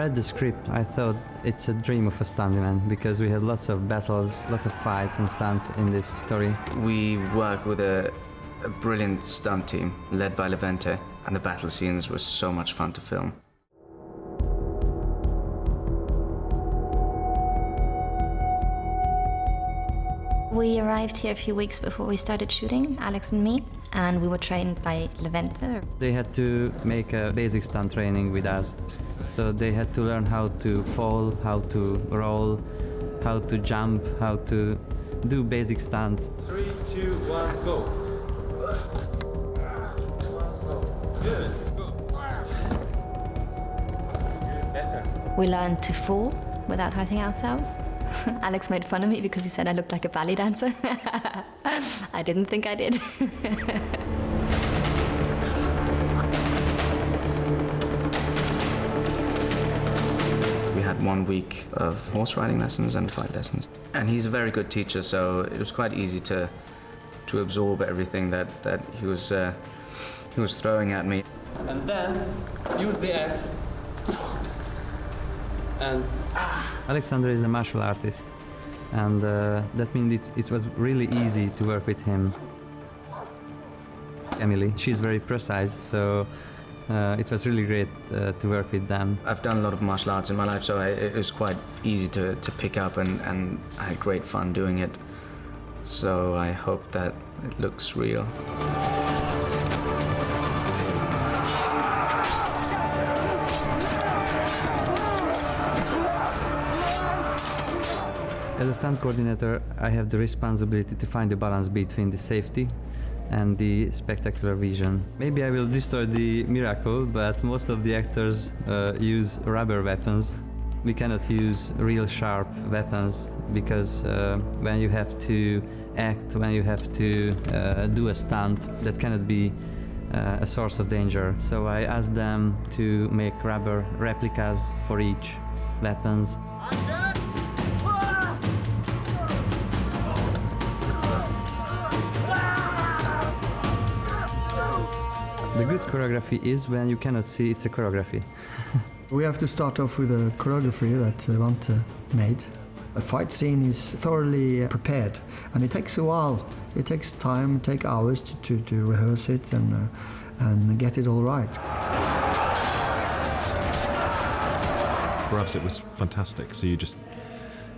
read the script, I thought it's a dream of a stuntman because we had lots of battles, lots of fights and stunts in this story. We work with a brilliant stunt team led by Levente, and the battle scenes were so much fun to film. We arrived here a few weeks before we started shooting, Alex and me, and we were trained by Levente. They had to make a basic stunt training with us. So they had to learn how to fall, how to roll, how to jump, how to do basic stunts. 3, 2, 1, go. Good. Better. We learned to fall without hurting ourselves. Alex made fun of me because he said I looked like a ballet dancer. I didn't think I did. We had 1 week of horse riding lessons and fight lessons. And he's a very good teacher, so it was quite easy to absorb everything that he was throwing at me. And then use the axe. And Alexander is a martial artist, and that means it was really easy to work with him. Emily, she's very precise, so it was really great to work with them. I've done a lot of martial arts in my life, so it was quite easy to pick up, and I had great fun doing it. So I hope that it looks real. As a stunt coordinator, I have the responsibility to find the balance between the safety and the spectacular vision. Maybe I will destroy the miracle, but most of the actors use rubber weapons. We cannot use real sharp weapons because when you have to act, when you have to do a stunt, that cannot be a source of danger. So I asked them to make rubber replicas for each weapons. The good choreography is when you cannot see it's a choreography. We have to start off with a choreography that Levente made. A fight scene is thoroughly prepared, and it takes a while. It takes time, it takes hours to rehearse it and get it all right. For us, it was fantastic. So you just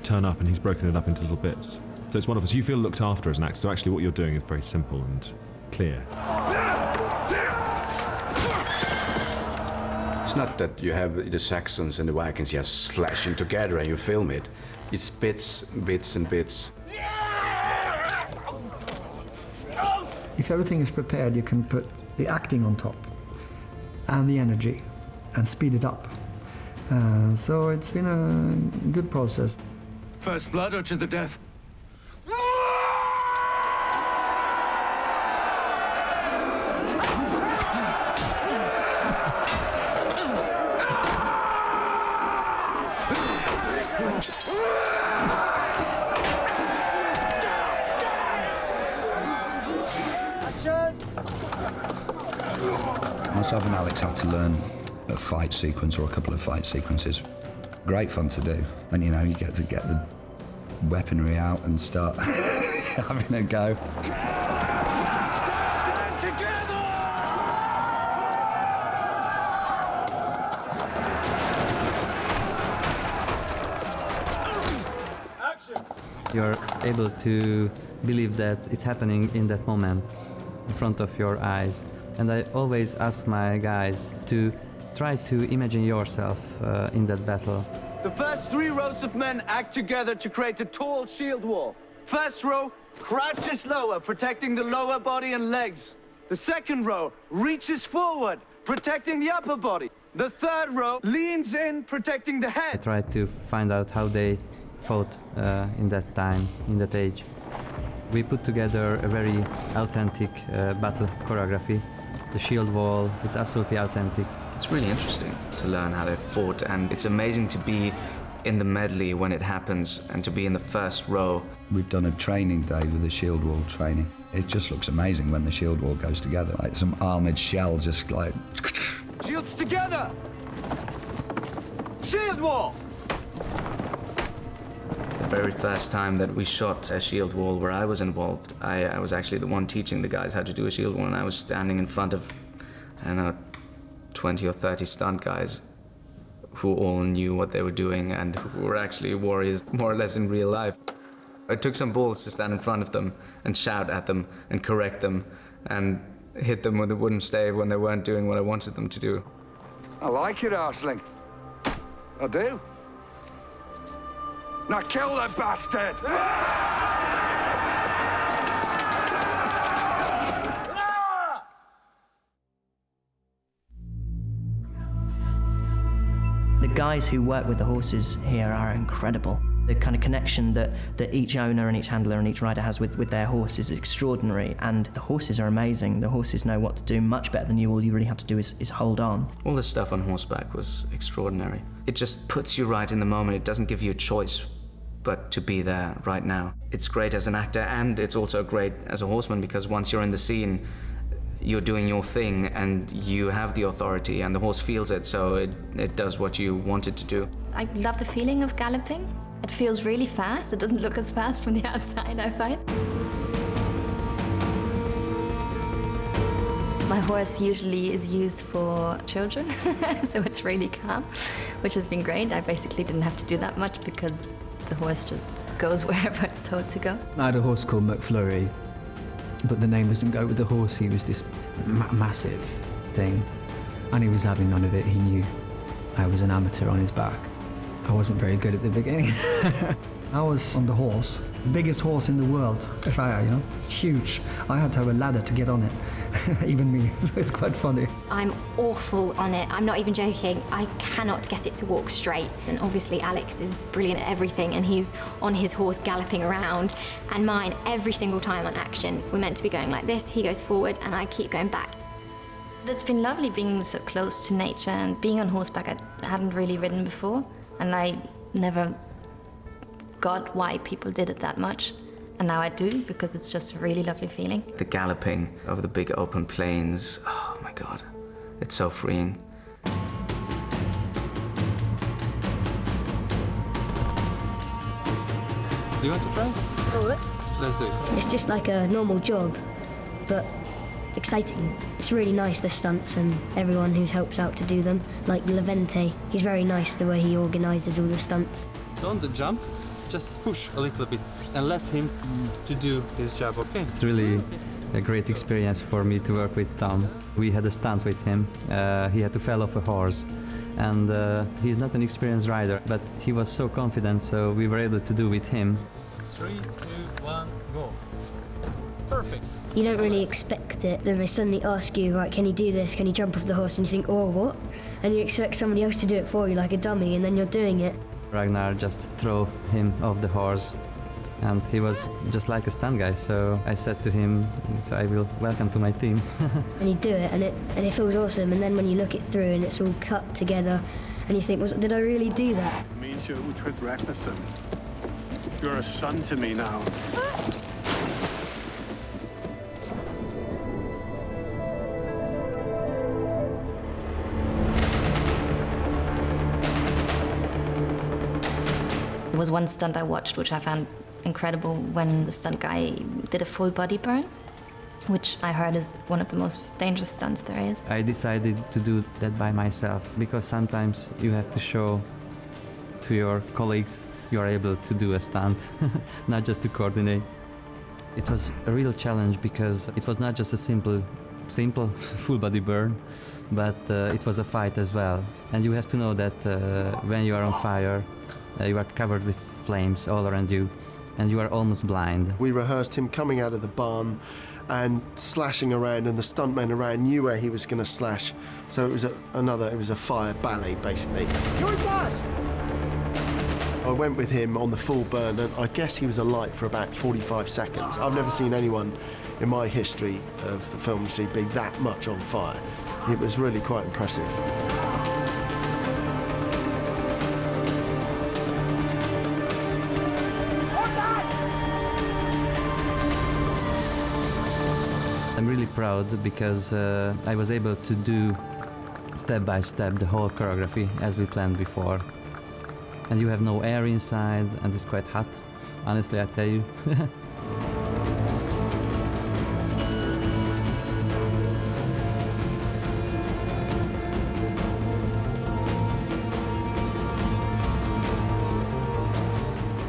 turn up and he's broken it up into little bits. So it's wonderful. So you feel looked after as an actor. So actually what you're doing is very simple and clear. It's not that you have the Saxons and the Vikings just slashing together and you film it. It's bits, bits and bits. If everything is prepared, you can put the acting on top and the energy and speed it up. So it's been a good process. First blood or to the death? Myself and Alex had to learn a fight sequence or a couple of fight sequences. Great fun to do. And you know, you get to get the weaponry out and start having a go. Stand together! Action! You're able to believe that it's happening in that moment, in front of your eyes. And I always ask my guys to try to imagine yourself in that battle. The first 3 rows of men act together to create a tall shield wall. First row crouches lower, protecting the lower body and legs. The second row reaches forward, protecting the upper body. The third row leans in, protecting the I head. tried to find out how they fought in that time, in that age. We put together a very authentic battle choreography. The shield wall, it's absolutely authentic. It's really interesting to learn how they fought, and it's amazing to be in the medley when it happens and to be in the first row. We've done a training day with the shield wall training. It just looks amazing when the shield wall goes together. Like some armoured shell just like... Shields together! Shield wall! The very first time that we shot a shield wall where I was involved, I was actually the one teaching the guys how to do a shield wall, and I was standing in front of, I don't know, 20 or 30 stunt guys who all knew what they were doing and who were actually warriors, more or less in real life. It took some balls to stand in front of them and shout at them and correct them and hit them with a wooden stave when they weren't doing what I wanted them to do. I like it, Arsling. I do. Now kill the bastard! The guys who work with the horses here are incredible. The kind of connection that each owner and each handler and each rider has with their horse is extraordinary, and the horses are amazing. The horses know what to do much better than you. All you really have to do is hold on. All the stuff on horseback was extraordinary. It just puts you right in the moment. It doesn't give you a choice but to be there right now. It's great as an actor, and it's also great as a horseman, because once you're in the scene, you're doing your thing and you have the authority and the horse feels it, so it does what you want it to do. I love the feeling of galloping. It feels really fast. It doesn't look as fast from the outside, I find. My horse usually is used for children, so it's really calm, which has been great. I basically didn't have to do that much because the horse just goes wherever it's told to go. I had a horse called McFlurry, but the name doesn't go with the horse. He was this massive thing, and he was having none of it. He knew I was an amateur on his back. I wasn't very good at the beginning. I was on the horse, biggest horse in the world, Freya, you know, it's huge. I had to have a ladder to get on it, even me, so it's quite funny. I'm awful on it, I'm not even joking. I cannot get it to walk straight. And obviously Alex is brilliant at everything, and he's on his horse galloping around, and mine, every single time on action, we're meant to be going like this, he goes forward, and I keep going back. It's been lovely being so close to nature and being on horseback. I hadn't really ridden before, and I never got why people did it that much. And now I do, because it's just a really lovely feeling. The galloping over the big open plains, oh my God, it's so freeing. Do you want to try? Let's do it. It's just like a normal job, but exciting. It's really nice, the stunts and everyone who helps out to do them. Like Levente, he's very nice the way he organises all the stunts. Don't jump, just push a little bit and let him to do his job, okay? It's really a great experience for me to work with Tom. We had a stunt with him. He had to fall off a horse, and he's not an experienced rider, but he was so confident, so we were able to do with him. 3, 2, 1, go. Perfect. You don't really expect it. Then they suddenly ask you, right, can you do this? Can you jump off the horse? And you think, oh, what? And you expect somebody else to do it for you like a dummy, and then you're doing it. Ragnar just threw him off the horse, and he was just like a stunt guy, so I said to him, so I will welcome to my team. And you do it, and it feels awesome, and then when you look it through and it's all cut together, and you think, did I really do that? It means you're Uhtred Ragnarsson. You're a son to me now. There was one stunt I watched which I found incredible, when the stunt guy did a full body burn, which I heard is one of the most dangerous stunts there is. I decided to do that by myself, because sometimes you have to show to your colleagues you are able to do a stunt, not just to coordinate. It was a real challenge, because it was not just a simple full body burn, but it was a fight as well. And you have to know that when you are on fire, you are covered with flames all around you, and you are almost blind. We rehearsed him coming out of the barn and slashing around, and the stuntmen around knew where he was going to slash. So it was a fire ballet, basically. I went with him on the full burn, and I guess he was alight for about 45 seconds. I've never seen anyone in my history of the film industry be that much on fire. It was really quite impressive. I'm really proud, because I was able to do step by step the whole choreography as we planned before. And you have no air inside, and it's quite hot, honestly, I tell you.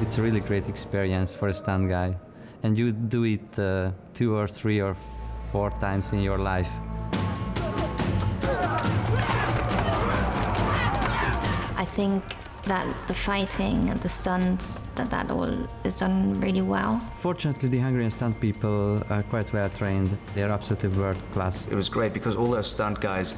It's a really great experience for a stunt guy, and you do it 2 or 3 or 4 times in your life. I think that the fighting and the stunts, that all is done really well. Fortunately, the Hungarian stunt people are quite well trained. They're absolutely world class. It was great because all those stunt guys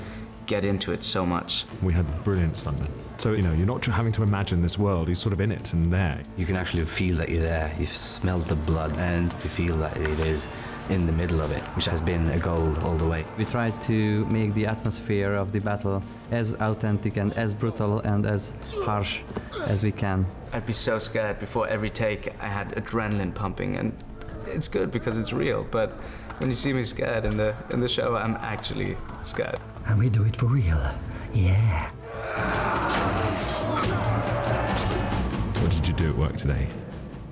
get into it so much. We had brilliant stuntmen. So, you know, you're not having to imagine this world, you're sort of in it and there. You can actually feel that you're there. You smell the blood and you feel that it is in the middle of it, which has been a goal all the way. We tried to make the atmosphere of the battle as authentic and as brutal and as harsh as we can. I'd be so scared before every take. I had adrenaline pumping, and it's good because it's real, but when you see me scared in the show, I'm actually scared. And we do it for real. Yeah. What did you do at work today?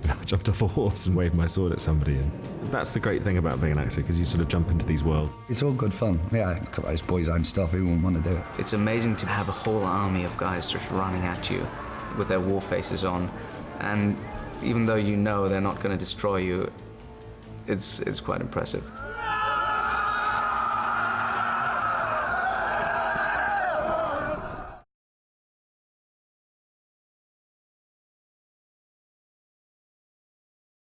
I jumped off a horse and waved my sword at somebody, and that's the great thing about being an actor, because you sort of jump into these worlds. It's all good fun. Yeah, it's boys' own stuff. Who wouldn't want to do it? It's amazing to have a whole army of guys just running at you with their war faces on, and even though you know they're not going to destroy you, it's quite impressive.